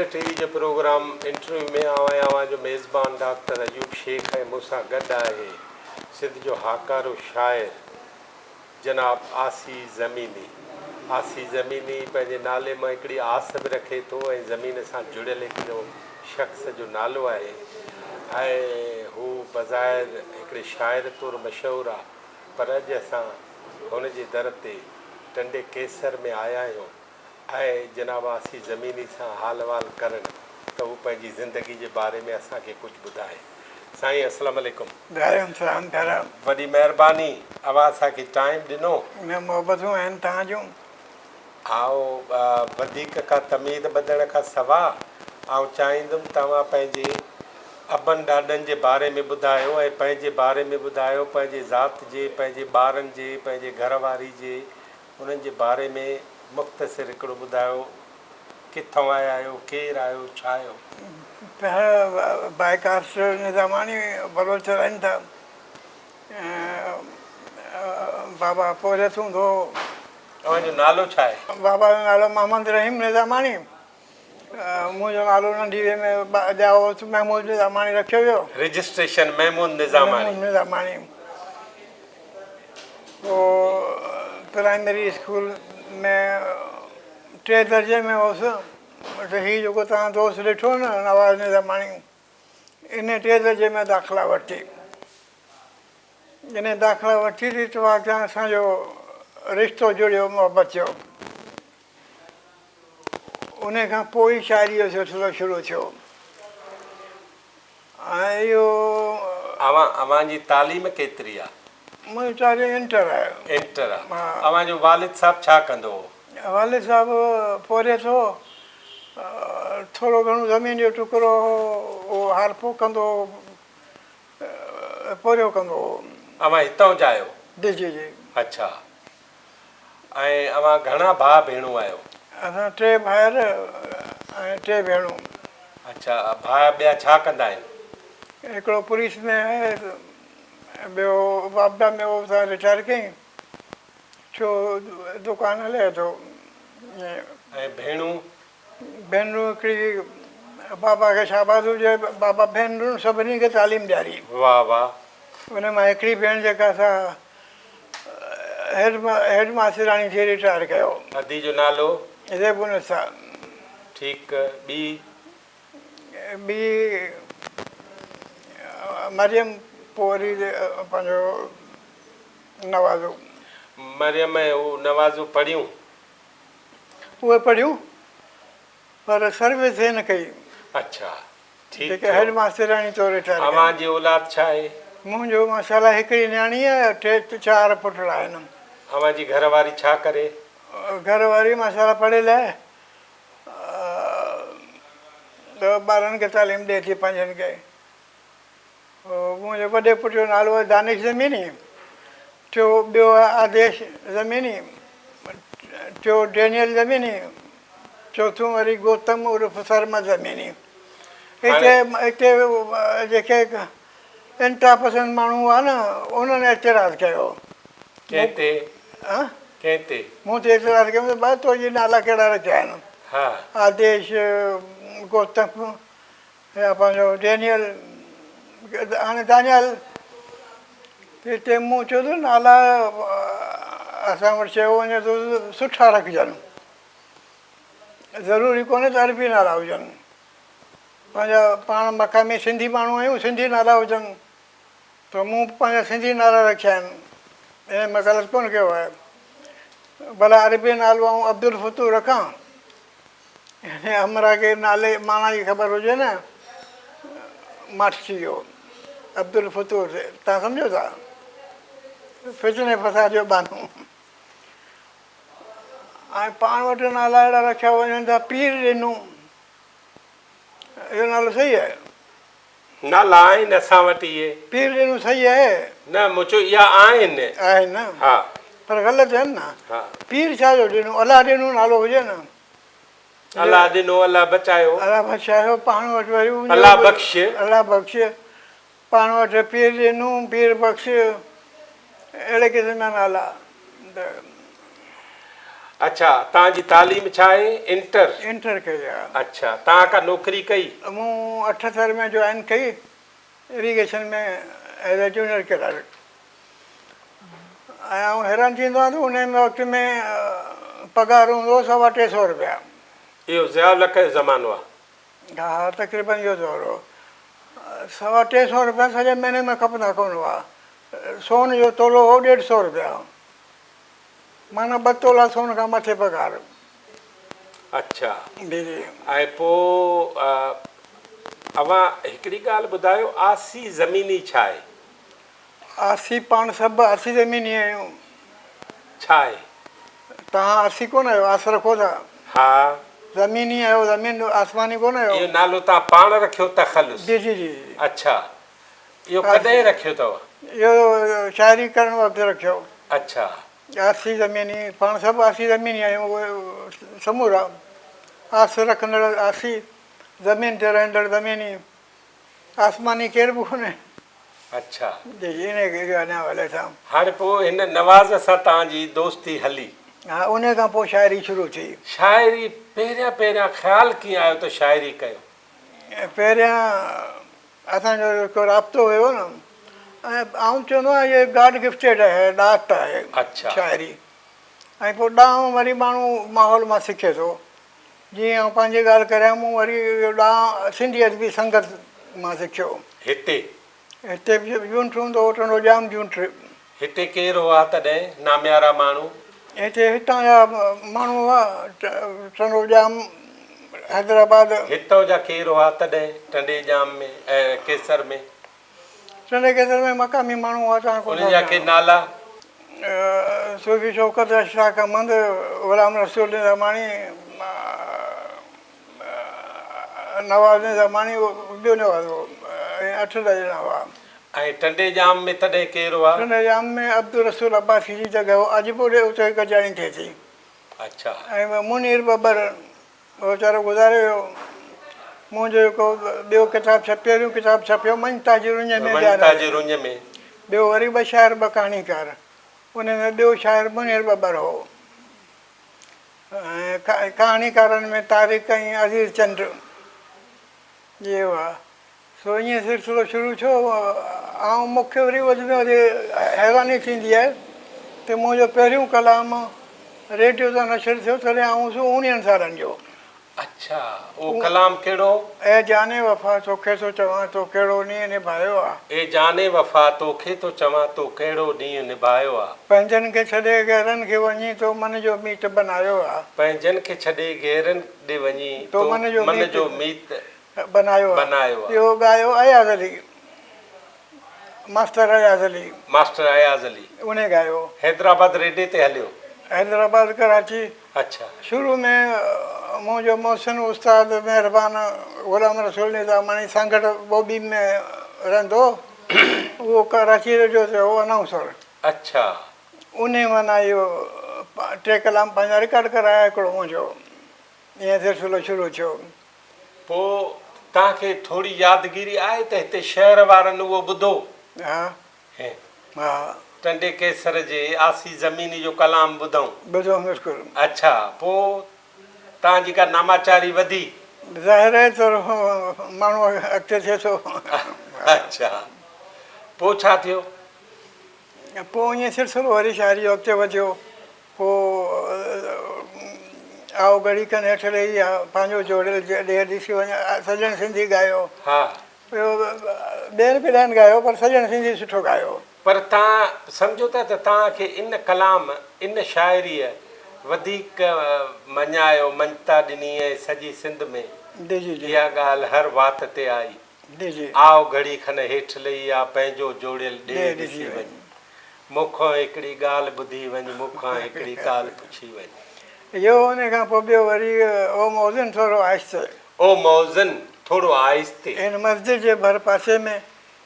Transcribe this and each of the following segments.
TV जो programme interview में आवां जो मेज़बान डॉक्टर अयूब शेख है मूंसां गॾु आहे सिंध जो हाकारो शाइर जनाब आसी ज़मीनी। आसी ज़मीनी पंहिंजे नाले मां हिकिड़ी आस बि रखे थो ऐं ज़मीन सां जुड़ियल हिकिड़ो शख़्स जो नालो आहे ऐं हू बज़ाहिर हिकिड़े शाइर तौरु मशहूरु आहे, पर अॼु असां हुन जे दर ते टंडे केसर में आया आहियूं ऐं जनाब आसी ज़मीनी सां हाल वाल करण त हू पंहिंजी ज़िंदगी जे बारे में असांखे कुझु ॿुधाए। साईं अस्सलाम वालेकुम। वॾी महिरबानी अवां असांखे टाइम ॾिनो। मोहबतूं आहिनि तव्हां जूं। आओ वधीक खां तमीद ॿधण खां सवाइ आउं चाहींदुमि तव्हां पंहिंजे अबनि ॾाॾनि जे बारे में ॿुधायो ऐं पंहिंजे बारे में ॿुधायो, पंहिंजे ज़ात जे, पंहिंजे ॿारनि जे, पंहिंजे घरवारी जे, उन्हनि जे बारे में मुख़्तसिर हिकिड़ो ॿुधायो। किथां आया आहियो, केरु आहियो, छा आहियो? पहिरियों बाइकास्ट निज़ामानी बलोच रहनि था। बाबा पोरियत हूंदो। तव्हांजो नालो छा आहे? बाबा जो नालो मोहम्मद रहीम निज़ामानी। मुंहिंजो नालो नंढीअ में ॼाओ महमूद निज़ामानी रखियो वियो। रजिस्ट्रेशन महमूद निज़ामानी। निज़ामानी पोइ प्राइमरी स्कूल में 3 दर्जे में हुउसि त हीउ जेको तव्हां दोस्त ॾिठो न नवाज़ निज़ामानी, इन 3 दर्जे में दाख़िला वरिती। इन दाख़िला वठी थी त अॻियां असांजो रिश्तो जुड़ियो, मुहबत जो। उन खां पोइ शाइरी जो सिलसिलो शुरू थियो। ऐं इहो अवांजी तालीम केतिरी आहे? मुंहिंजी तालीम इंटर आहे। इंटर आहे। अवांजो वालिद साहब छा कंदो हो? वालिद साहब पोरियत हो, थोरो घणो ज़मीन जो टुकड़ो हो, उहो हारपो कंदो हो, पोरियो कंदो हो। अवां हितां जा आहियो? जी जी जी। अच्छा। ऐं अवां घणा भाउ भेणूं आहियो? असां 3 भाउर ऐं 3 भेणूं। अच्छा, भाउ ॿिया छा कंदा आहिनि? हिकिड़ो पुलिस में आहे, ॿियो वापडा में हो सां रिटायर कयईं, छो दुकानु हले थो। ऐं भेणूं? भेनरूं हिकिड़ी बाबा खे शाबाश हुजे, बाबा भेनरूं सभिनी खे तालीम ॾियारी। वाह वाह। उन मां हिकिड़ी भेण जेका असां हेड मास्टराणी थी रिटायर कयो। अदी जो नालो? ज़ेबुनिसा। ठीकु। ॿी मरियम, पोइ वरी पंहिंजो नवाज़ो। मरियम ऐं हू नवाज़ो पढ़ियूं? उहे पढ़ियूं पर सर्विस न कई। अच्छा ठीकु। जेके हेड मास्टराणी तौरु रिटायर। अवांजी औलाद छा आहे? मुंहिंजो माशाला हिकिड़ी न्याणी आहे, 4 पुट आहिनि। अवांजी घरवारी छा करे? घरवारी माशाला पढ़ियल आहे, 2 ॿारनि खे तालीम ॾिए थी, 5 खे। मुंहिंजे वॾे पुट जो नालो आहे दानिश ज़मीनी, ॿियो आहे आदेश ज़मीनी, 4 डेनियल ज़मीनी, 4 वरी गौतम उर्फ शर्मा ज़मीनी। हिते जेके इंतिहा पसंदि माण्हू हुआ न, उन्हनि एतिराज़ु कयो। मूं ते एतिराज़ु कयो त तुंहिंजे नाला कहिड़ा रखिया आहिनि? आदेश, गौतम या पंहिंजो डेनियल, हाणे दानियल। हिते मूं चयो त नाला असां वटि चयो वञे थो सुठा रखिजनि, ज़रूरी कोन्हे त अरबी नाला हुजनि। पंहिंजा पाण मक़ामी सिंधी माण्हू आहियूं, सिंधी नाला हुजनि, त मूं पंहिंजा सिंधी नाला रखिया आहिनि। इन में ग़लति कोन कयो आहे। भला अरबी नालो आऊं अब्दुल फतूह रखां, हमरा खे नाले माना जी ख़बर हुजे न, मट थी वियो अब्दुल फतूह। तव्हां सम्झो था? फितने फसाद जो बानो। ऐं पाण वटि नाला अहिड़ा रखिया वञनि था, पीर ॾिनूं, इहो नालो सही आहे? नाला आहिनि असां वटि इहे। पीर ॾिनूं सही आहे न? मूं चयो इहा आहिनि। आहिनि न? हा। पर ग़लति आहिनि न। पीर छा जो ॾिनूं? अलाह ॾिनूं नालो हुजे न। अलाह ॾिनो, अलाह बचायो। अलाह बचायो। पाण वटि वरी अलाह बख़्श। अलाह बख़्श। पाण वटि पीर ॾिनूं, पीर बख़्श, अहिड़े क़िस्म जा नाला। अच्छा, तव्हांजी तालीम छा आहे? इंटर। इंटर कई आहे। अच्छा, तव्हां का नौकिरी कई? मूं 78 में जॉइन कई इरीगेशन में एज ए जूनियर कैडर। ऐं आउं हैरान थींदो आहियां त उन वक़्त में पघार हूंदो 350 रुपया। इहो ज़िया लख जो ज़मानो आहे। हा, तक़रीबन इहो दौर हो। 350 रुपया सॼे महीने में खपंदा कोन हुआ। सोन जो तोलो हो 150 रुपया, माना 2 तोला सोन खां मथे पघार। अच्छा, जी जी। ऐं पोइ अव्हां हिकिड़ी ॻाल्हि ॿुधायो, आसी ज़मीनी छा आहे? आसी पाण सभु आसी ज़मीनी आहियूं। छा आहे? तव्हां आसी कोन आहियो, आस रखो था। हा, ज़मीनी आहियो, ज़मीन आसमानी कोन आहियो। इहो नालो तव्हां पाण रखियो तख़ल्लुस? जी जी जी। अच्छा, इहो कॾहिं रखियो अथव? इहो शाइरी करण वक़्तु रखियो। अच्छा, आसी ज़मीनी, पाण सभु आसी ज़मीनी आहियूं। उहे समूरा आस रखंदड़ आसी, ज़मीन ते रहंदड़ ज़मीनी, आसमानी केर बि कोन्हे। अच्छा जी जी, इन खे अञा हले था। हाणे पोइ हिन नवाज़ सां तव्हांजी दोस्ती हली? हा, उन खां पोइ शाइरी शुरू थी। शाइरी पहिरियां पहिरियां ख़्यालु कीअं आयो त शाइरी कयो? पहिरियां असांजो जेको राब्तो हुयो न, ऐं आउं चवंदो आहियां इहे गॉड गिफ्टेड आहे, ॾात आहे अच्छा। शाइरी। ऐं पोइ ॾांहुं वरी माण्हू माहौल मां सिखे थो। जीअं आउं पंहिंजी ॻाल्हि करियां, मूं वरी इहो ॾांहुं सिंधी अदबी संगत मां सिखियो। हिते हिते बि जूंठ हूंदो हो, टंडो जाम जूंठ। हिते केरु हुआ तॾहिं नामियारा माण्हू? हिते हितां जा माण्हू हुआ, टंडो जाम, हैदराबाद। हितां जा केरु हुआ तॾहिं टंडे जाम में ऐं केसर में? टंडे केसर में मक़ामी माण्हू हुआ। तव्हां उन्हनि जा के नाला? सूफ़ी शौकत अशफाक अहमद, ग़ुलाम रसूल निज़ामानी, नवाज़ निज़ामानी, ॿियो नवाज़ हो, 8 ॼणा हुआ। ऐं टंडे जाम में तॾहिं केरु हुआ? टंडे जाम में अब्दुल रसूल अब्बासी जी जॻह हो, अॼु बि उते हिकु ॼणी थिए थी। अच्छा। ऐं मुनीर बबर, उहो वीचारो गुज़ारे वियो। मुंहिंजो जेको ॿियो किताबु छपियो, पहिरियों किताबु छपियो मंझताज रुञ में, मंझताज रुञ में। ॿियो वरी 2 शाइर 2 कहाणीकार। उन में ॿियो शाइर मुनीर बबर हो। ऐं कहाणीकारनि में तारिक ऐं अज़ीज़ चंद इहे हुआ। सो ईअं सिलसिलो शुरू थियो। ऐं मूंखे वरी वधि में वधि हैरानी थींदी आहे त मुंहिंजो पहिरियों कलाम रेडियो तां नशर थियो तॾहिं आउं 19 सालनि जो। अच्छा, उहो कलाम कहिड़ो? ए जाने वफ़ा तोखे थो चवां तो कहिड़ो ॾींहुं निभायो आहे। ए जाने वफ़ा तोखे थो चवां तो कहिड़ो ॾींहुं निभायो आहे। पंहिंजनि खे छॾे गैरनि खे वञी तो मन जो मीत बनायो आहे। पंहिंजनि खे छॾे गैरनि ॾे वञी तो मन जो मीत बनायो आहे। इहो ॻायो अयाज़ अली, मास्टर अयाज़ अली। मास्टर अयाज़ अली उन ॻायो। हैदराबाद रेडियो ते हलियो? हैदराबाद कराची। अच्छा। शुरू में मुंहिंजो मोहसिन उस्ताद महिरबान ग़ुलाम रसूल निज़ामानी सांगड़ बॉबी में रहंदो, उहो कराची रेडियो ते हो अनाउंसर। अच्छा। उन माना इहो 3 कलाम पंहिंजा रिकॉर्ड कराया हिकिड़ो मुंहिंजो। ईअं सिलसिलो शुरू थियो। पोइ तव्हांखे थोरी यादगिरी आहे त हिते शहर वारनि उहो ॿुधो? हा हा, टंडे केसर जे आसी ज़मीनी जो कलाम ॿुधऊं? ॿुधो बिल्कुलु। अच्छा, पोइ तव्हांजी का नामाचारी वधी? ज़ाहिर आहे त माण्हू अॻिते थिए थो। अच्छा, पोइ छा थियो? पोइ ईअं सिलसिलो वरी शाइरी जो अॻिते वधियो। पोइ आओ घड़ी खनि हेठि रही आहे, पंहिंजो जोड़ियल ॾेर ॾिसी वञे, सॼण सिंधी ॻायो। हा, ॿियो ॿियनि बि ॾाढनि ॻायो, पर सॼण सिंधी सुठो ॻायो। पर तव्हां सम्झो था त तव्हांखे इन कलाम, इन शाइरीअ वधीक मञायो, मञता ॾिनी ऐं सॼी सिंध में। जी जी जी, इहा ॻाल्हि हर वात ते आई। जी जी, आओ घड़ी खनि हेठि लही आहे, पंहिंजो जोड़ियल ॾेर ॾिसी वञ, मूंखां हिकिड़ी ॻाल्हि ॿुधी वञ, मूंखां हिकिड़ी ॻाल्हि पुछी वञ। इहो उन खां पोइ ॿियो वरी ओ मौज़न थोरो आहिस्ते। ओ मौज़न थोरो आहिस्ते। इन मस्जिद जे भर पासे में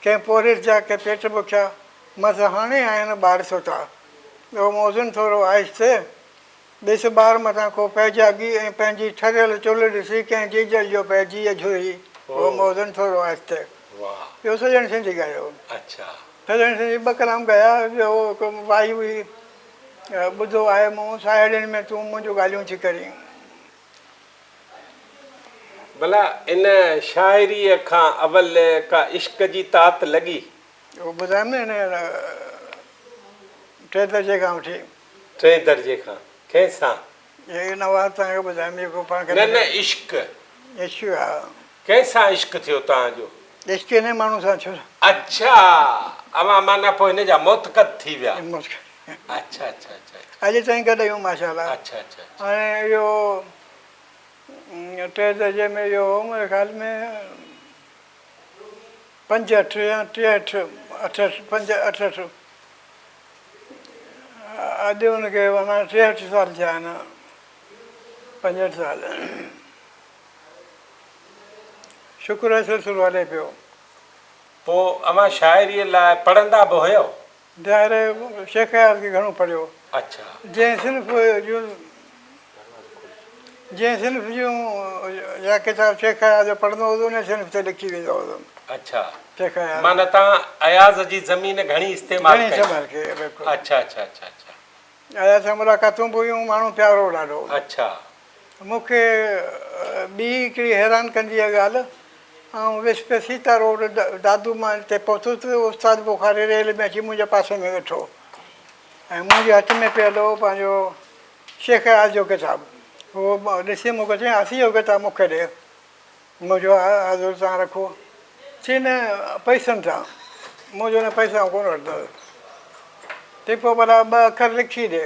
कंहिं पोरिस जा के पेट बुखिया, मस हाणे आहिनि ॿार सोता। ओ मौज़न थोरो आहिस्ते, ॾिस ॿार मथां को पइजागी ऐं पंहिंजी ठरियल चुल्ह ॾिसी कंहिं जीजल जो पइजी झुरी। ओ मौज़न थोरो आहिस्ते। वाह, इहो सॼण सिंधी ॻायो। अच्छा, सॼण सिंधी 2 कलाम ॻाया। ॿियो हिकु वाई हुई, ॿुधो आहे मूं साहेड़ियुनि में तूं मुंहिंजूं ॻाल्हियूं थी करीं। भला इन शाइरीअ खां अवल का इश्क जी तात लॻी? उहो ॿुधायमि न हिन 3 दर्जे खां वठी 3 दर्जे खां कंहिंसां? हे नवाज़ तव्हांखे ॿुधायमि जेको पाण खे न न इश्क इश्क हा कंहिंसां इश्क थियो तव्हांजो? इश्क हिन माण्हू सां छो अच्छा अवां माना पोइ हिन जा मोतकद थी विया। अच्छा अच्छा अच्छा अॼु ताईं गॾु आहियूं माशाल्लाह। अच्छा अच्छा हाणे इहो 3 दर्जे में इहो हो मुंहिंजे ख़्याल में 65 या 63 68 65 अॼु हुनखे माना 63 साल थिया आहिनि 65 साल। शुक्र आहे सिलसिलो हले पियो। पोइ अवां शाइरीअ लाइ पढ़ंदा बि हुयो? ज़ाहिर शेख यार खे घणो पढ़ियो। अच्छा जंहिं सिर्फ़ जूं या किताब शेख यार जो पढ़ंदो हुओ उन सिर्फ़ ते लिखी वेंदो हुओ। अच्छा शेख यार माना तव्हां अयाज़ जी ज़मीन घणी इस्तेमालु कई? बिल्कुलु। अच्छा अच्छा अच्छा अच्छा अयाज़ सां मुलाक़ातूं बि हुयूं, माण्हू प्यारो ॾाढो। अच्छा मूंखे ॿी हिकिड़ी हैरान कंदी आहे ॻाल्हि, ऐं विस्पति सीता रोड दादू मां हिते पहुतो त उस्ताद बुखारी रेल में अची मुंहिंजे पासे में वेठो ऐं मुंहिंजे हथ में पियल हो पंहिंजो शेख यार जो किताबु। उहो ॾिसी मूंखे चई असी जो किताबु मूंखे ॾे। मुंहिंजो हज़ूर तव्हां रखो। चई न पैसनि सां। मुंहिंजो न पैसा कोन वठंदुसि। ते पोइ भला 2 अखर लिखी ॾे।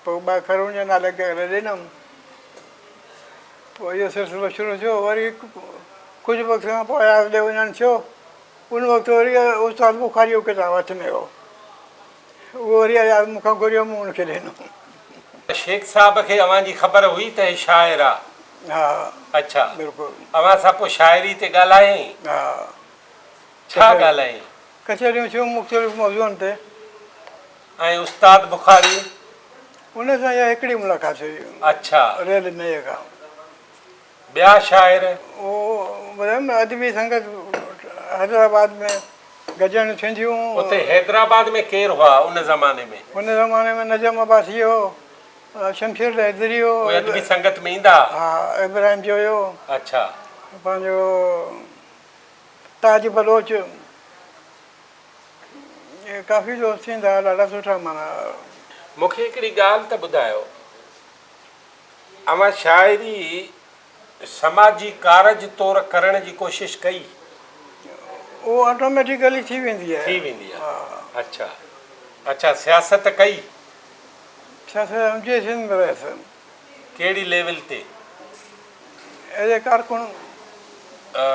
पोइ 2 अखर हुनजे नाले करे ॾिनमि। पोइ इहो सिलसिलो शुरू थियो। वरी कुझु वक़्त खां पोइ अयाज़ ॾे वञणु थियो। उन वक़्तु वरी उस्ताद बुखारी जो किताबु हथ में हो। उहो वरी अयाज़ मूंखां घुरियो, मूं हुनखे ॾिनो। शेख साहब खे अवां जी ख़बर हुई त हे शाइर आहे? हा अच्छा बिल्कुलु। अवां सां पोइ शाइरी ते ॻाल्हायईं? हा छा ॻाल्हायईं? कचहरियूं थियूं मुख़्तलिफ़ मौज़ूअनि ते। ऐं उस्ताद बुखारी? उन सां इहा हिकिड़ी मुलाक़ात हुई। अच्छा रेल में खां। ॿिया शाइर? उहो ॿुधायमि न अदबी संगत हैदराबाद में गजणियूं थींदियूं। उते हैदराबाद में केरु हुआ उन ज़माने में? हुन ज़माने में नजम अब्बासी हो, शमशेर हैदरी हो। उहे अदबी संगत में ईंदा? हा इब्राहिम जो हुयो। अच्छा पंहिंजो ताज बलोच, इहे काफ़ी दोस्त थींदा ॾाढा सुठा। माना मूंखे हिकिड़ी ॻाल्हि त ॿुधायो, अवां शाइरी समाजी कारज तौरु करण जी कोशिशि कई? उहो ऑटोमेटिकली थी वेंदी आहे। थी वेंदी आहे। अच्छा अच्छा सियासत कई? मुंहिंजे सिंध में वियसि। कहिड़ी लेवल ते? एज़ ए कारकुन।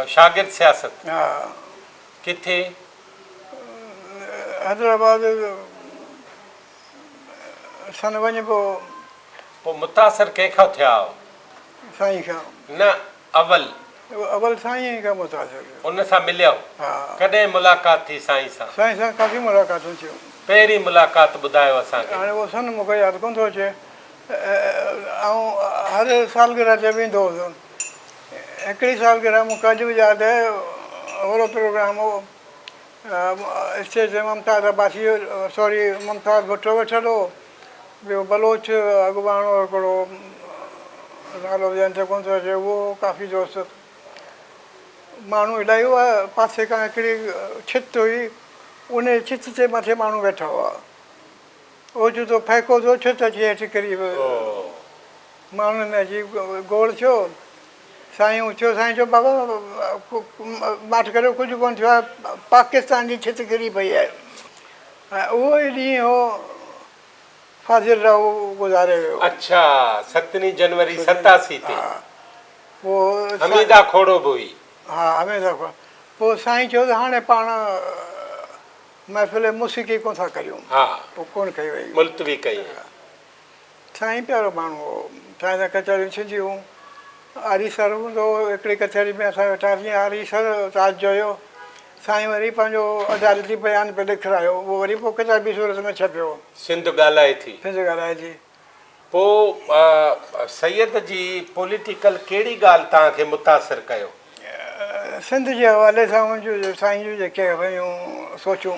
शागिर्द सियासत? हा किथे? हैदराबाद सन वञिबो। पोइ मुतासिर कंहिंखां थिया हो? साईं खां। न अवल अवल साईं खां मुतासिर। उन सां मिलियो? हा कॾहिं मुलाक़ात थी साईं सां? साईं सां काफ़ी मुलाक़ातूं थियूं। पहिरीं मुलाक़ात ॿुधायो असांखे। हाणे उहो सन मूंखे यादि कोन थो अचे। ऐं हर सालगिरह ते वेंदो हुउसि। हिकिड़ी सालगिरह मूंखे अॼु बि यादि आहे। ओहिड़ो प्रोग्राम हो, स्टेज ते मुमताज़ अब्बासी सॉरी मुमताज़ भुट्टो वेठल हो, ॿियो बलोच अॻुवाण हो हिकिड़ो, नालो ॿियनि ते कोन थो अचे, उहो काफ़ी दोस्त। माण्हू इलाही हुआ। पासे खां हिकिड़ी छित हुई, उन छित ते मथे माण्हू वेठा हुआ। ओचितो तो फेको थियो, छित अची हेठि किरी माण्हुनि में अची गोड़ थियो। साईं उथियो। साईं चयो बाबा माठ करियो, कुझु कोन थियो आहे, पाकिस्तान जी छित किरी पई आहे। ऐं उहो ई ॾींहुं हो फाज़िल राव गुज़ारे वियो। अच्छा 7 जनवरी 87 ते? पोइ हमीदा खोड़ो बि हुई? हा हमीदा खोड़ो। पोइ साईं चयो त हाणे पाण महफ़िल मौसीक़ी कोन था करियूं। हा पोइ कोन कई वई, मुल्तवी कई। साईं प्यारो माण्हू हो। साईं सां कचहरियूं थींदियूं। आरीसर हूंदो हो, हिकिड़ी कचहरी में असां वेठासीं, आरीसर ताज जो हुयो। साईं वरी पंहिंजो अदालती बयान पे लिखायो, उहो वरी पोइ किताबी सूरत में छपियो। सिंध ॻाल्हाए थी? सिंध ॻाल्हाए थी। पोइ सैयद जी पॉलिटिकल कहिड़ी ॻाल्हि तव्हांखे मुतासिर कयो? सिंध जे हवाले सां मुंहिंजूं साईं जूं जेके हुयूं सोचूं,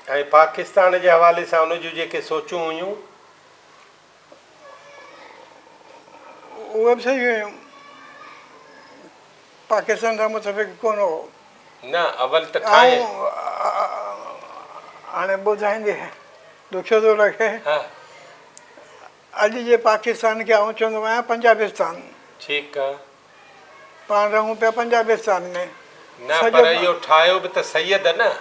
ऐं पाकिस्तान जे हवाले सां उन जूं जेके सोचूं हुयूं उहे बि सही हुयूं, पाकिस्तान सां मुतफ़िक़ कोन हो। न अवल त ठाहे ऐं हाणे ॿुधाईंदे ॾुखियो थो लॻे, हा अॼु जे पाकिस्तान खे आउं चवंदो आहियां पंजाबिस्तान। ठीकु आहे। पाण रहूं पिया पंजाबिस्तान में। न सॼो पर इहो ठाहियो बि त सैयद न।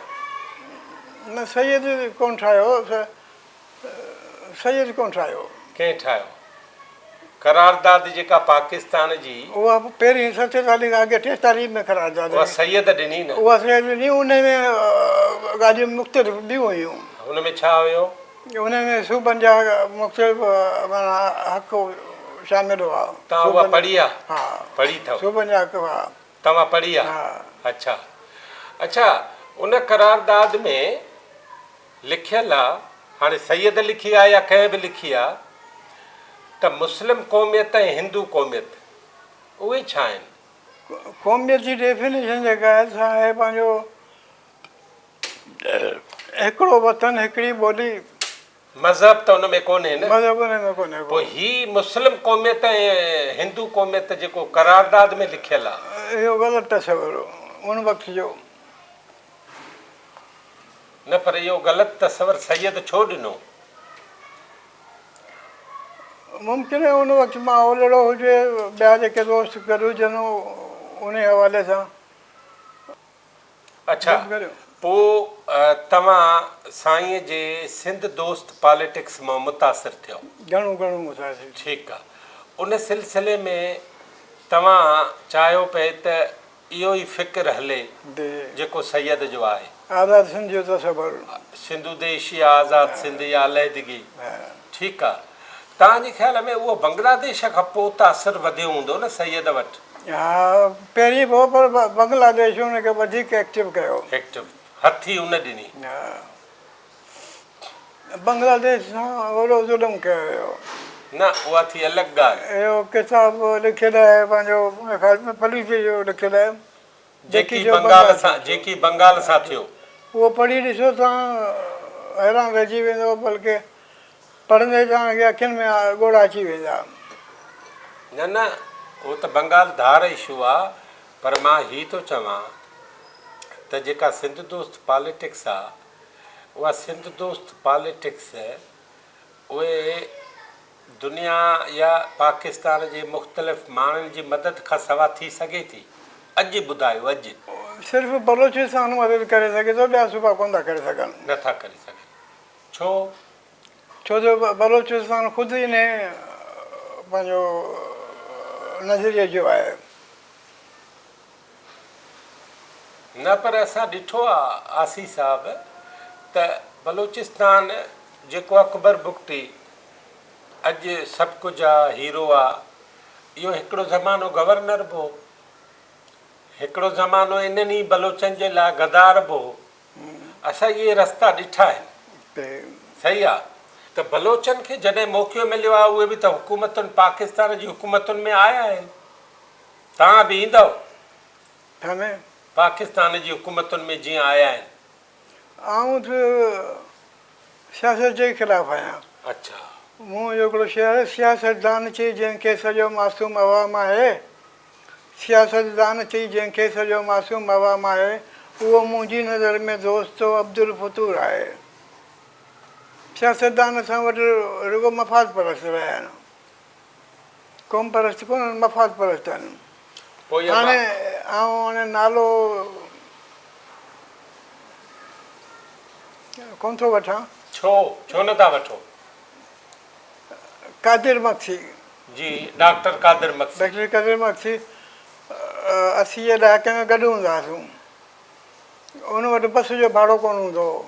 न सैयद कोन ठाहियो, सैयद कोन ठाहियो। कंहिं ठाहियो? करारदाद जेका पाकिस्तान जी उहा पहिरीं 47 खां अॻे 43 में करारदाद उहा हुई। सैयद ॾिनी न। उहा सैयद ॾिनी, उन में ॻाल्हियूं मुख़्तलिफ़ ॿियूं हुयूं। हुन में छा हुयो? उन में सूबनि जा मुख़्तलिफ़ माना हक़ शामिल हुआ। तव्हां उहा पढ़ी आहे? हा, पढ़ी अथव? सूबनि जा हक़ हुआ। तव्हां पढ़ी आहे? हा। अच्छा अच्छा, उन करारदाद में लिखियलु आहे, हाणे सैयद लिखी आहे या कंहिं बि लिखी आहे, त मुस्लिम क़ौमियत ऐं हिंदू क़ौमियत उहे छा आहिनि? क़ौमियत जी डेफिनेशन जेका आहे छा आहे, पंहिंजो हिकिड़ो वतन, हिकिड़ी ॿोली। मज़हब त हुन में कोन्हे न। मज़हब उन में कोन्हे को। पोइ ही मुस्लिम क़ौमियत ऐं हिंदू क़ौमियत जेको करारदाद में लिखियलु आहे, इहो ग़लति तस्वुर हो उन वक़्त जो। न पर इहो ग़लति तस्वर सैयद छो ॾिनो? मुमकिन आहे उन वक़्तु माहौल अहिड़ो हुजे, ॿिया जेके दोस्त गॾु हुजनि उन हवाले सां। अच्छा, पोइ तव्हां साईंअ जे सिंध दोस्त पॉलिटिक्स मां मुतासिर थियो? घणो मुतासिर। ठीकु आहे। उन सिलसिले में तव्हां चाहियो पिए त इहो ई फ़िक्र हले जेको सैयद जो आहे, आज़ाद सिंध जो तस्वुर, सिंधु देश या आज़ाद सिंध या अलहदगी। ठीकु आहे। तव्हांजे ख़्याल में उहो बांग्लादेश खां पोइ त असरु वधियो हूंदो न सैयद वटि? हा, पहिरीं हो, पर बांग्लादेश हुनखे वधीक एक्टिव कयो। एक्टिव हथी उन ॾिनी। बांग्लादेश सां वॾो ज़ुल्म कयो वियो। न उहा थी अलॻि ॻाल्हि। इहो किताबु लिखियलु आहे पंहिंजो मुंहिंजे ख़्याल में पलीसी जो लिखियलु आहे, जेकी बंगाल सां थियो। उहो पढ़ी ॾिसो तव्हां, हैरान रहिजी वेंदो, बल्कि पढ़ंदे तव्हांखे अखियुनि में ॻोढ़ा अची वेंदा। न न, उहो त बंगाल धार इशू आहे, पर मां हीअ थो चवां त जेका सिंध दोस्त पॉलिटिक्स आहे, उहा सिंध दोस्त पॉलिटिक्स उहे दुनिया या पाकिस्तान जे मुख़्तलिफ़ माण्हुनि जी मदद खां सवा थी सघे थी? अॼु ॿुधायो, अॼु सिर्फ़ु बलोचिस्तान मदद करे सघे थो, ॿिया सूबा कोन था करे सघनि। नथा करे सघनि। छो? छो जो बलोचिस्तान ख़ुदि ई पंहिंजो नज़रिये जो आहे। न पर असां ॾिठो आहे आसी साहब त बलोचिस्तान जेको अकबर बुगटी अॼु सभु कुझु आहे, हीरो आहे, इहो हिकिड़ो ज़मानो गवर्नर बि हो, हिकिड़ो ज़मानो इन्हनि ई बलोचनि जे लाइ गदार बि हो। असां इहे रस्ता ॾिठा आहिनि। सही आहे। त बलोचनि खे जॾहिं मौक़ो मिलियो आहे, उहे बि त हुकूमतुनि पाकिस्तान जी हुकूमतुनि में आया आहिनि। तव्हां बि ईंदव पाकिस्तान जी हुकूमतुनि में जीअं आया आहिनि? आऊं त सियासत जे ख़िलाफ़ु आहियां। अच्छा। मूं हिकिड़ो शेर आहे, सियासतदान चई जंहिंखे सॼो मासूम अवाम आहे, सियासतदान चई जंहिंखे सॼो मासूम अवाम आहे, उहो मुंहिंजी नज़र में दोस्तो अब्दुल फतूर आहे। सियासतदान सां वटि रुगो मफ़ाद परस्त रहिया आहिनि, क़ौम परस्त कोन, मफ़ाद परस्त आहिनि। हाणे नालो कोन थो वठां। छो नथा वठो? कादिर मक्सी जी, डॉक्टर कादिर मक्सी 80 जे ॾहाके में गॾु हूंदा हुआसीं। उन वटि बस जो भाड़ो कोन हूंदो हो।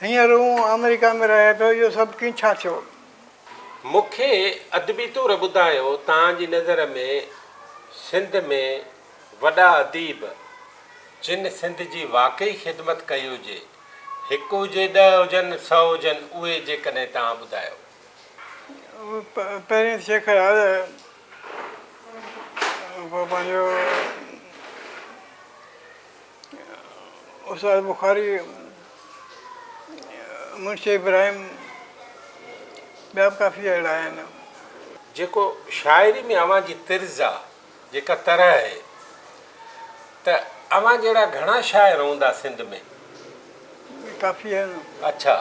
हींअर हू अमेरिका में रहे पियो, इहो सभु कीअं छा थियो? मूंखे अदबी तौर ॿुधायो, तव्हांजी नज़र में सिंध में वॾा अदीब जिन सिंध जी वाक़ई ख़िदमत कई हुजे, हिकु हुजे, 10 हुजनि, 100 हुजनि, उहे जेकॾहिं तव्हां ॿुधायो। पहिरीं शेख आज़ाद, पोइ पंहिंजो उस्ताद बुखारी, मुंशी इब्राहिम, ॿिया बि काफ़ी अहिड़ा आहिनि। जेको शाइरी में अव्हां जी तिर्ज़ आहे, जेका तरह आहे, त अव्हां जहिड़ा घणा शाइर हूंदा सिंध में? काफ़ी आहिनि। अच्छा,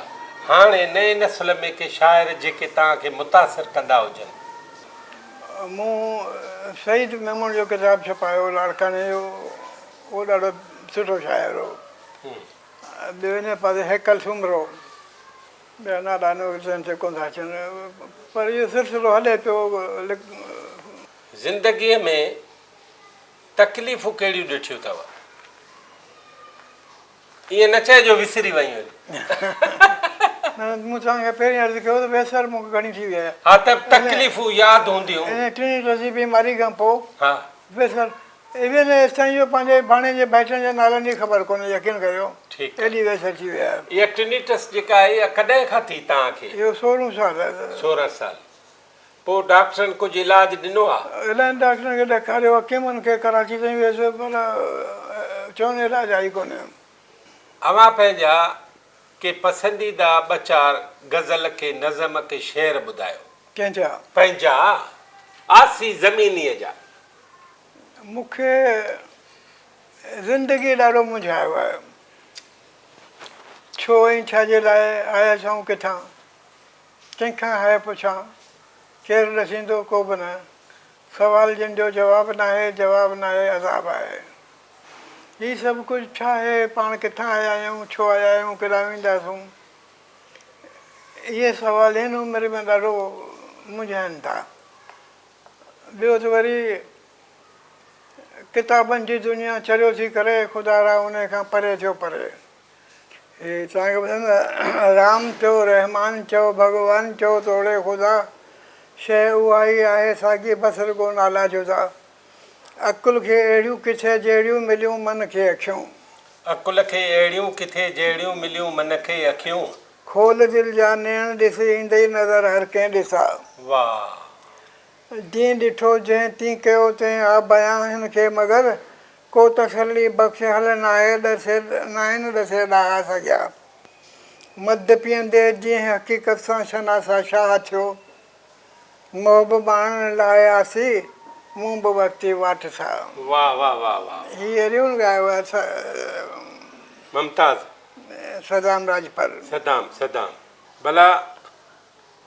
हाणे नए नस्ल में के शाइर जेके तव्हांखे मुतासिर कंदा हुजनि? मूं सईद मेमून जो किताबु छपायो लाड़काने जो, उहो ॾाढो सुठो शाइर हो। ॿियो इन पासे हेकल सुमरो, ॿिया नाला न कोन था अचनि, पर इहो सिलसिलो हले पियो। ज़िंदगीअ में तकलीफ़ूं कहिड़ियूं ॾिठियूं अथव? ईअं न चइजो विसरी वयूं आहिनि। मूं तव्हांखे पहिरीं अर्ज़ु कयो त वेसर मूंखे घणी थी वई आहे। हा, त तकलीफ़ूं यादि हूंदियूं। इन टीं रज़ी बीमारी खां पोइ हा, वेसर इवन तेसिताईं इहो पंहिंजे भाणे जे भाइटनि जे नालनि जी ख़बर कोन्हे, यकीन कयो। ठीकु आहे। एॾी वेसर थी वई आहे। इहा टिनिटस जेका आहे इहा कॾहिं खां थी तव्हांखे? इहो 16 साल आहे। 16 साल। पोइ डॉक्टरनि कुझु इलाजु ॾिनो आहे? इलाही डॉक्टरनि खे ॾेखारियो, हकीमनि खे, कराची ताईं वियुसि, पर चवनि इलाजु आई कोन्हे। अव्हां पंहिंजा के पसंदीदा ॿ चार गज़ल के नज़म के शेर ॿुधायो। कंहिंजा? पंहिंजा आसी ज़मीनीअ जा। मूंखे ज़िंदगी ॾाढो मुंझायो आहे। छो ऐं छाजे लाइ आया छऊं किथां, कंहिंखां हाय पुछां, केरु ॾसींदो को बि न, सवाल जिन जो जवाबु न आहे, जवाबु न आहे, अज़ाबु आहे। हीउ सभु कुझु छा आहे, पाण किथां आया आहियूं, छो आया आहियूं, केॾांहुं वेंदासूं, इहे सवाल हिन उमिरि में ॾाढो मुंझाइनि था। ॿियो त वरी किताबनि जी दुनिया चरियो थी करे ख़ुदा उन खां परे थियो परे। हे तव्हांखे ॿुधाईंदा, राम चओ, रहमान चओ, भॻवान चओ, तोड़े ख़ुदा, शइ उहा ई आहे साॻी बसर को नाला जुदा। अकुल खे अहिड़ियूं किथे जहिड़ियूं मिलियूं मन खे अखियूं। अकुल खे अहिड़ियूं किथे जहिड़ियूं मिलियूं मन खे अखियूं। खोल दिलि जा नेण ॾिस ईंदई नज़र हर कंहिं ॾिसा। वाह। जीअं ॾिठो जंहिं तीं कयो तंहिं आ बयां हिन खे, मगर को तसली बख़्श हल न आहे, ॾसे न आहिनि ॾसे ॾाहा सघिया। मद पीअंदे जीअं हक़ीक़त सां शनासा शाह थियो, मोहब बाणण लाइ आसी, मूं बि वरिती वाट सा। वाह वाह वाह वाह। हीअ अहिड़ियूं ॻायो आहे मुमताज़। सदाम राजपर। सदाम भला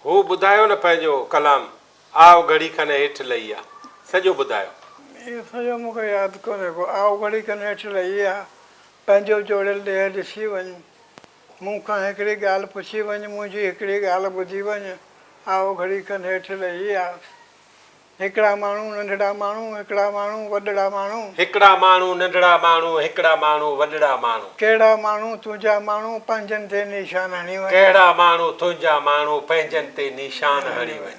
हू ॿुधायो न पंहिंजो कलाम, आव घड़ी खनि हेठि लही आहे, सॼो ॿुधायो। इहो सॼो मूंखे यादि कोन्हे को। आव घड़ी खनि हेठि लही आहे, पंहिंजो जोड़ियल ॾेह ॾिसी वञ, मूंखां हिकिड़ी ॻाल्हि पुछी वञ, मुंहिंजी हिकिड़ी ॻाल्हि ॿुधी वञ, आव घड़ी खनि हेठि लही आहे। हिकिड़ा माण्हू नंढड़ा माण्हू, हिकिड़ा माण्हू वॾड़ा माण्हू, हिकिड़ा माण्हू नंढड़ा माण्हू, हिकिड़ा माण्हू वॾड़ा माण्हू, कहिड़ा माण्हू तुंहिंजा माण्हू पंहिंजनि ते निशान हणी वञ। कहिड़ा माण्हू तुंहिंजा माण्हू पंहिंजनि ते निशान हणी वञ।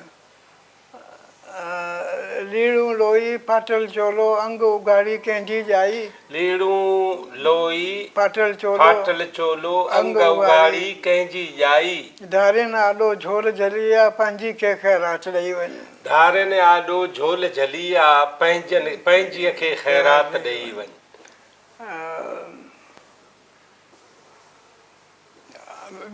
लीड़ू लोई फाटल चोलो अंग उघाड़ी कंहिंजी जाई। लीड़ू लोई फाटल चोलो अंग उघाड़ी कंहिंजी जाई। धारियुनि आॾो झोल झली आहे, पंहिंजी खे ख़ैरात ॾेई वञ। धारियुनि आॾो झोल झली आहे, पंहिंजीअ खे ख़ैरात ॾेई वञ।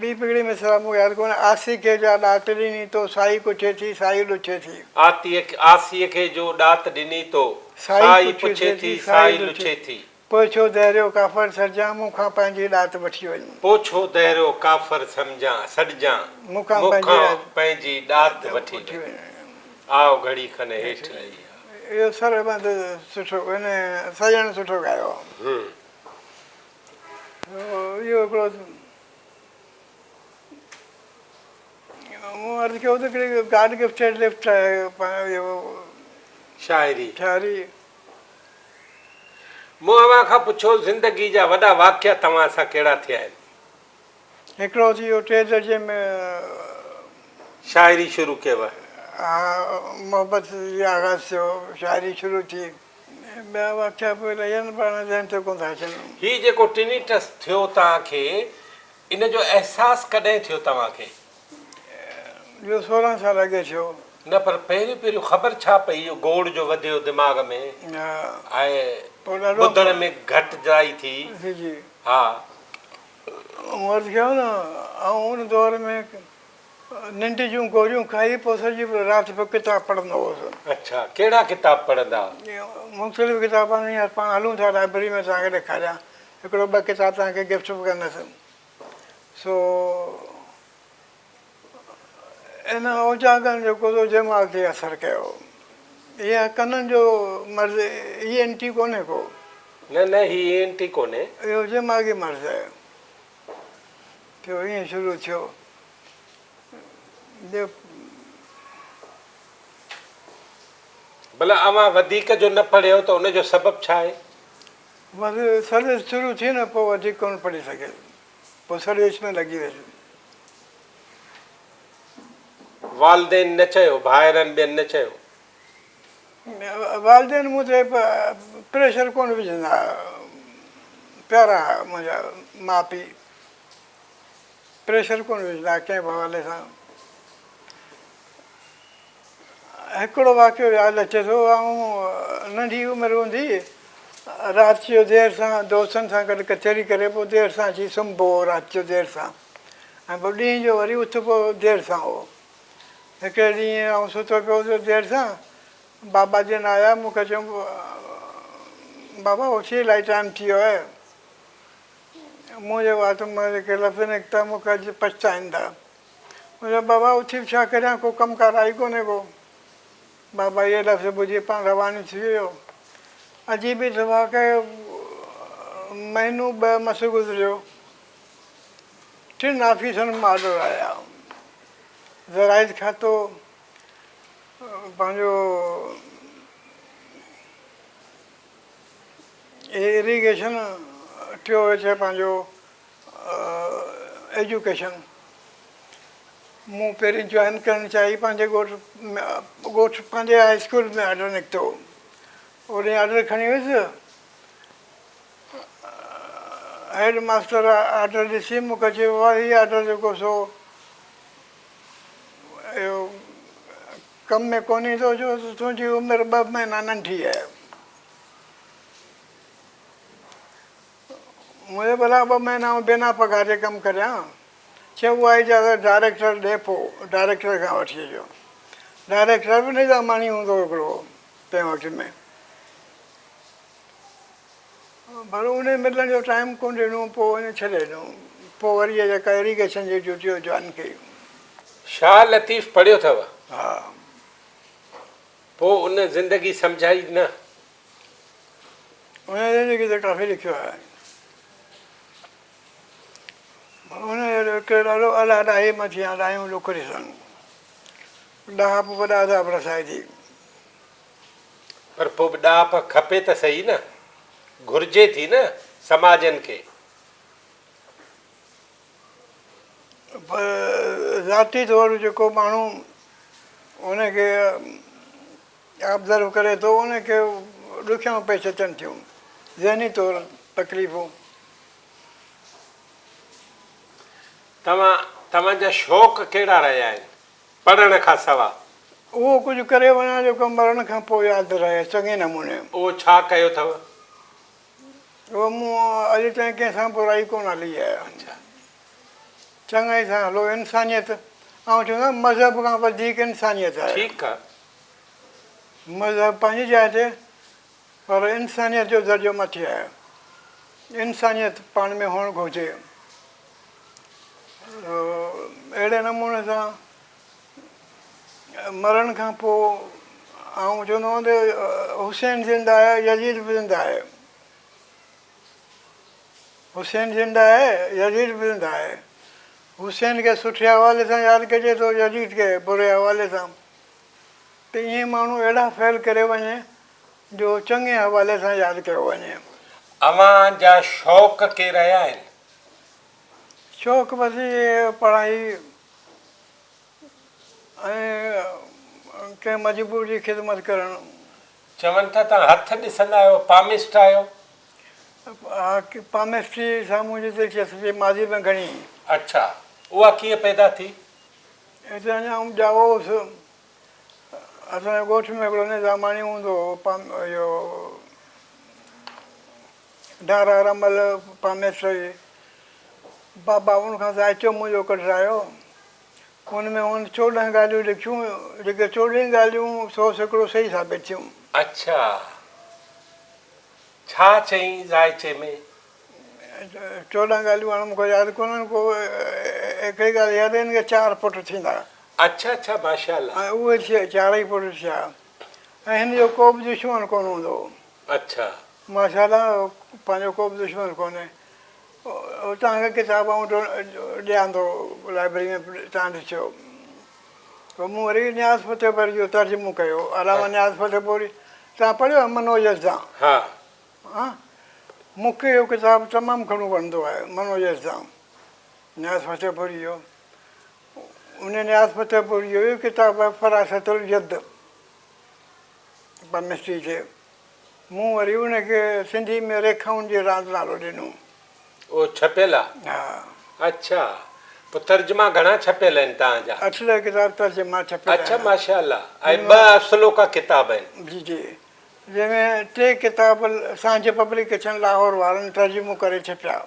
ॿी पिगड़ी में सभु मूंखे यादि कोन्हे। आसी खे जा ॾात ॾिनी तो साई पुछे थी, साई ॾुछे थी। आसीअ खे जो ॾात ॾिनी तो साई पुछे थी, साई ॾुछे थी। पोइ छो दहिरियो काफ़र सॾिजां, मूंखां पंहिंजी ॾात वठी वञ। पोइ छो दहिरियो काफ़र सॾिजां, मूंखां पंहिंजी ॾात वठी वञ। आओ घड़ी खनि हेठि लही आहे। इहो सरबंद सुठो, इन सॼण सुठो ॻायो आहे। इहो हिकिड़ो मूं अर्ज़ु कयो त हिकिड़ी गॉड गिफ्टेड लिफ्ट आहे इहो शाइरी। मूं अव्हां खां पुछो ज़िंदगी जा वॾा वाक़िया तव्हां सां कहिड़ा थिया आहिनि? हिकिड़ो थी वियो 3 दर्जे में शाइरी शुरू कयव। हा, मोहबत जी आगाज़ थियो, शाइरी शुरू थी। ॿिया वाक़िया पोइ रहियनि पाण ज़हन ते कोन था अचनि। हीउ जेको टिनिटस थियो तव्हांखे, इन जो अहसासु कॾहिं थियो तव्हांखे? इहो 16 साल अॻे थियो। न, पर पहिरियों ख़बर छा पई इहो गोड़ जो वधियो दिमाग़ में ऐं ॿुधण में घटिजाई थी? जी। हा, अर्ज़ु कयो न, उन दौर में निंड जूं गोरियूं खाई पोइ सॼी राति पियो किताब पढ़ंदो हुउसि। अच्छा, कहिड़ा किताब पढ़ंदा? मुख़्तलिफ़ किताबनि हींअर पाण हलूं था लाइब्रेरी में तव्हांखे ॾेखारियां, हिकिड़ो ॿ किताब तव्हांखे गिफ्ट बि कंदुसि। सो इन उजागरनि जेको दिमाग़ ते असरु कयो, इहा कननि जो मर्ज़ु ENT कोन्हे को, न न, ही ENT कोन्हे, इहो दिमाग़ी मर्ज़ु आहे। थियो ईअं शुरू थियो। भला अवां वधीक जो न पढ़ियो त उनजो सबबु छा आहे? सर्विस शुरू थी न पोइ वधीक कोन पढ़ी सघे, पोइ सर्विस में लॻी वियुसि। वालदेन न चयो, भाइरनि ॿियनि न चयो? वालदेन मूं ते प्रेशर कोन विझंदा, प्यारा मुंहिंजा माउ पीउ, प्रेशर कोन विझंदा कंहिं बि हवाले सां। हिकिड़ो वाक़ियो यादि अचे थो, नंढी उमिरि हूंदी, राति जो देरि सां दोस्तनि सां गॾु कचहरी करे पोइ देरि सां अची सुम्हिबो हो, राति जो देरि सां, ऐं पोइ ॾींहं जो वरी उथिबो देरि सां हो। हिकिड़े ॾींहुं सुतो पियो हुउसि देरि सां, बाबा जन आया, मूंखे चयूं बाबा उथी इलाही टाइम थी वियो आहे। मुंहिंजे वात मां जेके लफ़्ज़ निकिता मूंखे अॼु पछताइनि था। मुंहिंजो बाबा उथी बि छा करियां, को कमकार आई कोन्हे को। बाबा इहे लफ़्ज़ ॿुधी पाण रवानी थी वियो। अजीब ई इतफ़ाक़ आहे, महीनो ॿ मस गुज़रियो, 3 ऑफिसनि मां ऑर्डर आया, ज़राइद खातो, पंहिंजो इरीगेशन, टियों विषय पंहिंजो एजुकेशन। मूं पहिरीं जॉइन करणु चाहिई, पंहिंजे ॻोठु पंहिंजे हाई स्कूल में ऑर्डर निकितो, ओॾे ऑर्डर खणी वियुसि। हेड मास्टर ऑर्डर ॾिसी मूंखे चयो हीउ ऑर्डर जेको सो इहो कम में कोन ईंदो, जो तुंहिंजी उमिरि 2 महीना नंढी आहे। मुंहिंजो भला 2 महीना बिना पघार जे कमु करियां। चयो उहा इजाज़त डायरेक्टर ॾे, पोइ डायरेक्टर खां वठी अचो। डायरेक्टर बि निज़ामानी हूंदो हिकिड़ो तंहिं वक़्त में, पर उन मिलण जो टाइम कोन ॾिनो, पोइ वञी छॾे ॾिनो। पोइ वरी इहा जेका इरीगेशन जी ड्यूटी जॉइन कई। शाह लतीफ़ पढ़ियो अथव? हा। पोइ उन ज़िंदगी सम्झाई न? उन ज़िंदगी त काफ़ी लिखियो आहे। उन ॾाढो अला ॾाही मथियां ॾाहियूं लुकड़ी सन, ॾाह पोइ वॾा था बरसाए थी। पर पोइ बि ॾाह खपे त सही न, घुरिजे थी न समाजनि खे। पर ज़ाती तौरु जेको माण्हू उनखे ऑब्ज़र्व करे थो, उनखे ॾुखियाऊं पेश अचनि थियूं, ज़हनी तौरु तकलीफ़ूं। तव्हांजा शौक़ु कहिड़ा रहिया आहिनि पढ़ण खां सवाइ? उहो कुझु करे वञा जेको मरण खां पोइ यादि रहे चङे नमूने। उहो छा कयो अथव? उहो मूं अॼु ताईं कंहिंसां बुराई कोन हली आहे। अच्छा, चङाई सां हलो, इंसानियत। ऐं चवंदा मज़हब खां वधीक इंसानियत आहे। ठीकु आहे, मज़हब पंहिंजी जाइ ते, पर इंसानियत जो दर्जो मथे आहे। इंसानियत पाण में हुअणु घुरिजे। अहिड़े नमूने सां मरण खां पोइ चवंदो हुउमि त हुसैन ज़िंदा आहे, यज़ीद बि ज़िंदा आहे। हुसैन ज़िंदा आहे, यज़ीद बि ज़िंदा आहे। हुसैन खे सुठे हवाले सां यादि कजे थो, यज़ीद खे बुरे हवाले सां। त ईअं माण्हू अहिड़ा फ़ैल करे वञे जो चङे हवाले सां यादि कयो वञे। अव्हांजा शौक़ु के रहिया आहिनि? शौक़ु बसि पढ़ाई ऐं कंहिं मजबूर जी ख़िदमत करणु। चवनि था तव्हां हथु ॾिसंदा आहियो, पामिस्ट आहियो? पामिस्ट्री सां मुंहिंजी दिलचस्पी माज़ी में घणी। अच्छा, उहा कीअं पैदा थी? हिते अञा ॼावो हुउसि, असांजे ॻोठ में हिकिड़ो निज़ामानी हूंदो हो, इहो डारा रमल पामिस्ट्री। बाबा उनखां साहित्य मुंहिंजो कढायो, उनमें उन 14 ॻाल्हियूं लिखियूं, जेके 14 ॻाल्हियूं 100% सही साबित थियूं। अच्छा, छा चई जायचे में? 14 ॻाल्हियूं हाणे मूंखे यादि कोन्हनि, को हिकिड़ी ॻाल्हि यादि आहिनि कि 4 पुट थींदा। अच्छा अच्छा, माशाल्लाह। ऐं उहे 4 पुट थिया ऐं हिन जो को बि दुश्मन कोन हूंदो। अच्छा, माशाल्लाह, पंहिंजो को बि दुश्मन कोन्हे। तव्हांखे किताब ॾियां थो लाइब्रेरी में, तव्हां ॾिसो। पोइ मूं वरी न्याज़ फतेहपुरी जो तर्जुमो कयो, अलामा न्याज़ फतेहपुरी। तव्हां पढ़ियो आहे मनोज अज़ा? हा। हा, मूंखे इहो किताबु तमामु घणो वणंदो आहे, मनोज अज़ा न्याज़ फतेहपुरी जो। उन न्याज़ फतेहपुरी जो इहो किताबु आहे फ़रासतुल यद, केमिस्ट्री जे। मूं वरी उनखे सिंधी में रेखाउनि जी रांदि नालो ॾिनो। उहो छपियल आहे? हा। अच्छा, पोइ तर्जुमा घणा छपियल आहिनि तव्हांजा? 8 किताब तर्जुमा छपियल अच्छा आहिनि। माशाल्लाह, ऐं 2 असलोका किताब आहिनि? जी जी, जंहिंमें 3 किताब सांझ पब्लिकेशन लाहौर वारनि तर्जुमो करे छपिया।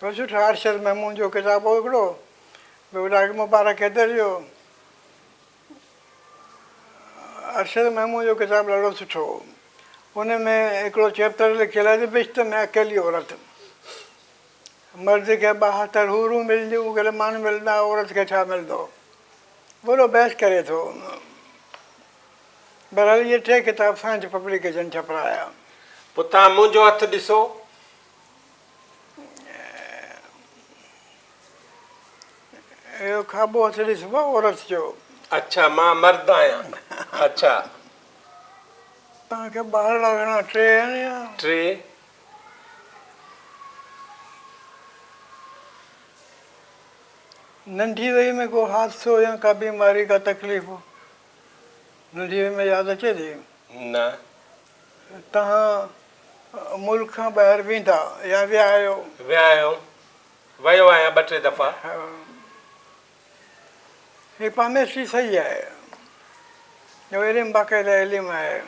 उहो सुठो। अरशद महमूद जो किताबु हो हिकिड़ो, ॿियो मुबारक हैदर जो। अरशद महमूद जो किताबु ॾाढो सुठो हो। उन में हिकिड़ो चैप्टर लिखियलु आहे त बिश्त में अकेली औरत। मर्द खे 72 हूरूं मिलंदियूं, ग़िलमान मिलंदा, औरत खे छा मिलंदो? वॾो बहस करे थो। बहरहाल इहे 3 किताब सांझ पब्लिकेशन छपिराया। पोइ तव्हां मुंहिंजो हथु ॾिसो। इहो खाॿो हथु ॾिसबो औरत जो। अच्छा, मां मर्द आहियां। अच्छा, तव्हांखे ॿाहिरि घणा 3 आहिनि या? 3। नंढी वई में को हादसो या का बीमारी का तकलीफ़ नंढी वई में यादि अचे थी? न। तव्हां मुल्क खां ॿाहिरि वेंदा या विया आहियो? विया आहियूं, वियो आहियां 2-3 दफ़ा। हीअ केमिस्ट्री सही आहे, इहो इल्मु बाक़ाइदा इल्मु आहे।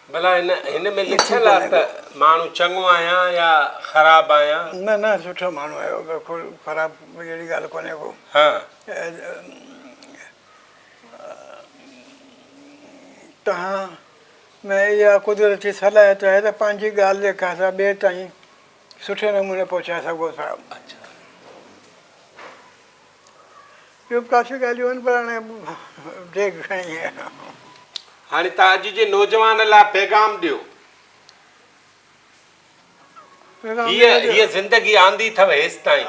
भला हिन में लिखियलु आहे त माण्हू चङो आहियां या ख़राबु आहियां? न न, सुठो माण्हू आहियो, बिल्कुलु ख़राबु अहिड़ी ॻाल्हि कोन्हे को। हा। तव्हां में इहा कुदरती सलाहियत आहे त पंहिंजी ॻाल्हि जे खां ॿिए ताईं सुठे नमूने पहुचाए सघो था। अच्छा, ॿियो बि काफ़ी ॻाल्हियूं आहिनि, पर हाणे देख खणी आहे। हाणे तव्हां अॼु जे नौजवान लाइ पैगाम ॾियो। हीअ ज़िंदगी आंदी अथव हेसि ताईं।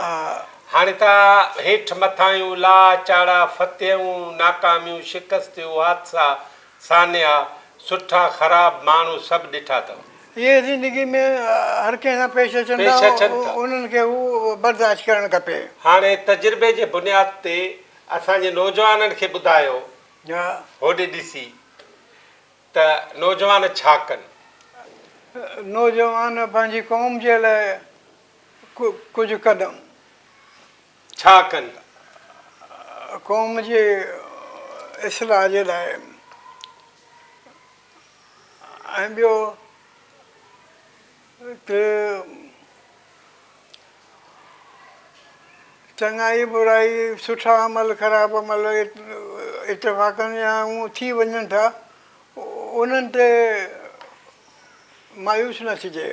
हाणे तव्हां हेठि मथायूं, लाचाड़ा, फतेहूं, नाकामियूं, शिकस्तूं, हादसा, सान्या, सुठा ख़राबु माण्हू सभु ॾिठा अथव। इहे ज़िंदगी में हर कंहिं सां पेश अचनि था, उन्हनि खे उहो बर्दाश्त करणु खपे। हाणे तजुर्बे जे बुनियाद ते असांजे नौजवाननि खे ॿुधायो, होॾे ॾिसी त नौजवान छा कनि? नौजवान पंहिंजी क़ौम जे लाइ कुझु कनि। छा कनि? क़ौम जे इस्लाह जे लाइ। ऐं ॿियो त चङाई बुराई, सुठा अमल, ख़राबु अमल इतफ़ाक़नि या थी वञनि था, उन्हनि ते मायूस न थिजे,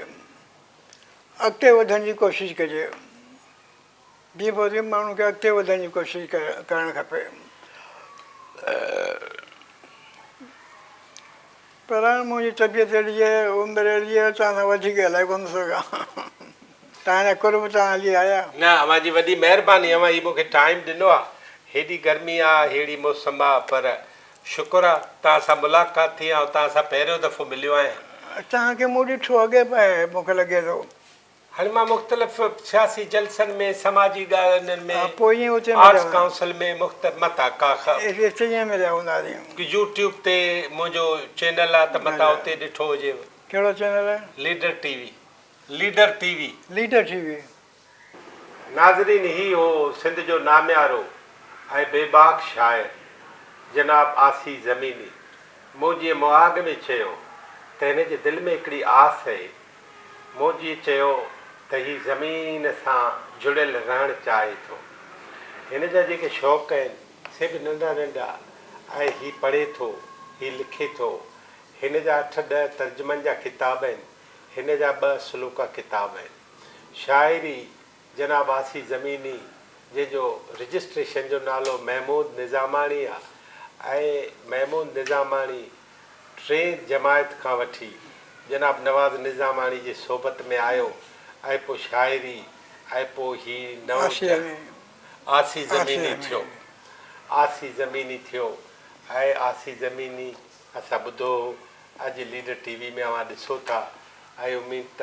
अॻिते वधण जी कोशिशि कजे। ॾींहुं पोइ ॾींहुं माण्हू खे अॻिते वधण जी कोशिशि करणु खपे। पर मुंहिंजी तबियत अहिड़ी आहे, उमिरि अहिड़ी आहे, तव्हां सां वधीक ॻाल्हाए कोन थो सघां। तव्हांजा कुर्ब तव्हां हली आया। न, अव्हांजी वॾी महिरबानी, अव्हां हीउ मूंखे टाइम ॾिनो आहे। हेॾी गर्मी आहे, हेड़ी मौसम आहे, पर शुक्र आहे तव्हां सां मुलाक़ात थी आहे, तव्हां सां पहिरियों दफ़ो मिलियो आहियां। तव्हांखे मूं ॾिठो अॻे पए, मूंखे लॻे थो। हाणे मां मुख़्तलिफ़ सियासी जलसनि में, समाजी ॻाल्हियुनि में, पोइ ईअं उते आर्ट्स काउंसिल में मुख़्तलिफ़ मता ईअं मिलिया हूंदासीं। यूट्यूब ते मुंहिंजो चैनल आहे त मता उते ॾिठो हुजेव। कहिड़ो चैनल आहे? Leader TV. Leader TV. Leader TV. नाज़रीन, ही हो सिंध जो नामियारो ऐं बेबाक शाइर जनाब आसी ज़मीनी। मूं जीअं मुआग में चयो त हिन जे दिलि में हिकिड़ी आस आहे। मूं जीअं चयो त ही ज़मीन सां जुड़ियल रहणु चाहे थो। हिन जा जेके शौक़ु आहिनि से बि नंढा नंढा, ऐं ही पढ़े थो, ही लिखे थो। हिन जा 8-10 तर्जुमनि जा किताब आहिनि, हिन जा 2 सुलूका किताब आहिनि। शाइरी जनाब आसी ज़मीनी जंहिंजो रजिस्ट्रेशन जो नालो महमूद निज़ामाणी आहे, ऐं महमूद निज़ामाणी 3 जमायत खां वठी जनाब नवाज़ निज़ामाणी जी सोबत में आयो, ऐं पोइ शाइरी, ऐं पोइ ही आसी ज़मीनी थियो। आसी ज़मीनी थियो, ऐं आसी ज़मीनी असां ॿुधो अॼु लीडर टीवी में अवां ॾिसो था। ऐं उमेद त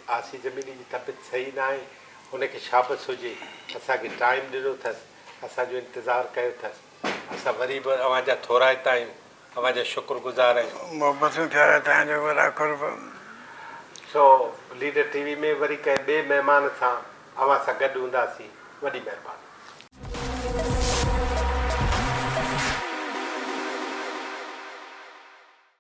आसी ज़मीनी जी तबियत सही न आहे, हुनखे शाबस हुजे, असांखे टाइम ॾिनो अथसि, असांजो इंतज़ारु कयो अथसि। असां वरी बि अव्हांजा थोराइता आहियूं, अव्हांजा शुक्रगुज़ार आहियूं। मोहबतूं थिया तव्हांजो वॾा कुर्ब। सो लीडर टीवी में वरी कंहिं ॿिए महिमान सां अव्हां सां गॾु हूंदासीं। वॾी महिरबानी।